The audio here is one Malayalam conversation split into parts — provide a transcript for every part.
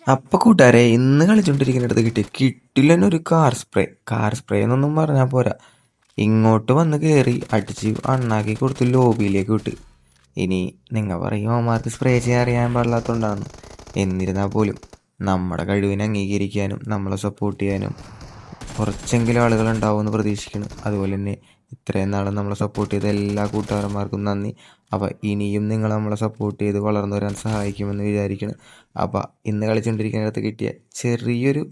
അപ്പൊ കൂട്ടുകാരെ ഇന്ന് കളിച്ചോണ്ടിരിക്കുന്നിടത്ത് കിട്ടില്ലെന്നെ ഒരു കാർ സ്പ്രേ എന്നൊന്നും പറഞ്ഞാൽ പോരാ. ഇങ്ങോട്ട് വന്ന് കയറി അടിച്ച് അണ്ണാക്കി കൊടുത്ത് ലോബിയിലേക്ക് വിട്ട്. ഇനി നിങ്ങൾ പറയും അവന്മാർക്ക് സ്പ്രേ ചെയ്യാൻ അറിയാൻ പാടില്ലാത്തതുകൊണ്ടാണ്. എന്നിരുന്നാൽ പോലും നമ്മുടെ കഴിവിനെ അംഗീകരിക്കാനും നമ്മളെ സപ്പോർട്ട് ചെയ്യാനും കുറച്ചെങ്കിലും ആളുകൾ ഉണ്ടാവുമെന്ന് പ്രതീക്ഷിക്കുന്നു. അതുപോലെ തന്നെ ഇത്രയും നാളും നമ്മളെ സപ്പോർട്ട് ചെയ്ത എല്ലാ കൂട്ടുകാരന്മാർക്കും നന്ദി. അപ്പോൾ ഇനിയും നിങ്ങൾ നമ്മളെ സപ്പോർട്ട് ചെയ്ത് വളർന്നു വരാൻ സഹായിക്കുമെന്ന് വിചാരിക്കുന്നു. അപ്പോൾ ഇന്ന് കളിച്ചുകൊണ്ടിരിക്കുന്നിടത്ത് കിട്ടിയ ചെറിയൊരു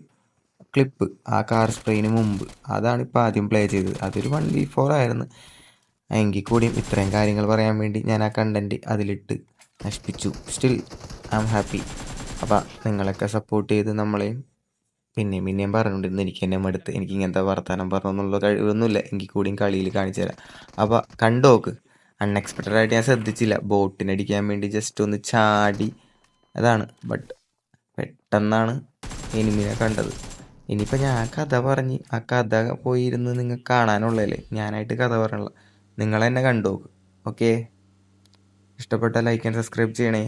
ക്ലിപ്പ് ആ കാർ സ്പ്രേയിന് മുമ്പ് അതാണ് ഇപ്പോൾ ആദ്യം പ്ലേ ചെയ്തത്. അതൊരു 1v4 ആയിരുന്നു. എങ്കിൽ കൂടിയും ഇത്രയും കാര്യങ്ങൾ പറയാൻ വേണ്ടി ഞാൻ ആ കണ്ടൻറ്റ് അതിലിട്ട് നശിപ്പിച്ചു. Still I am happy. അപ്പോൾ നിങ്ങളൊക്കെ സപ്പോർട്ട് ചെയ്ത് നമ്മളെയും പിന്നെയും പറഞ്ഞുകൊണ്ടിരുന്നു. എനിക്ക് തന്നെ മടുത്ത്. എനിക്ക് ഇങ്ങനത്തെ വർത്തമാനം പറഞ്ഞെന്നുള്ള കഴിവൊന്നുമില്ല. എങ്കിൽ കൂടിയും കളിയിൽ കാണിച്ചു തരാം. അപ്പോൾ കണ്ടോക്ക്. അൺഎക്സ്പെക്റ്റഡ് ആയിട്ട് ഞാൻ ശ്രദ്ധിച്ചില്ല. ബോട്ടിനടിക്കാൻ വേണ്ടി ജസ്റ്റ് ഒന്ന് ചാടി അതാണ്. ബട്ട് പെട്ടെന്നാണ് എനിമിനെ കണ്ടത്. ഇനിയിപ്പോൾ ഞാൻ കഥ പറഞ്ഞ് ആ കഥ പോയിരുന്ന് നിങ്ങൾക്ക് കാണാനുള്ളതല്ലേ. ഞാനായിട്ട് കഥ പറയണില്ല. നിങ്ങൾ തന്നെ കണ്ടോക്ക്. ഓക്കെ, ഇഷ്ടപ്പെട്ട ലൈക്ക് ആൻഡ് സബ്സ്ക്രൈബ് ചെയ്യണേ.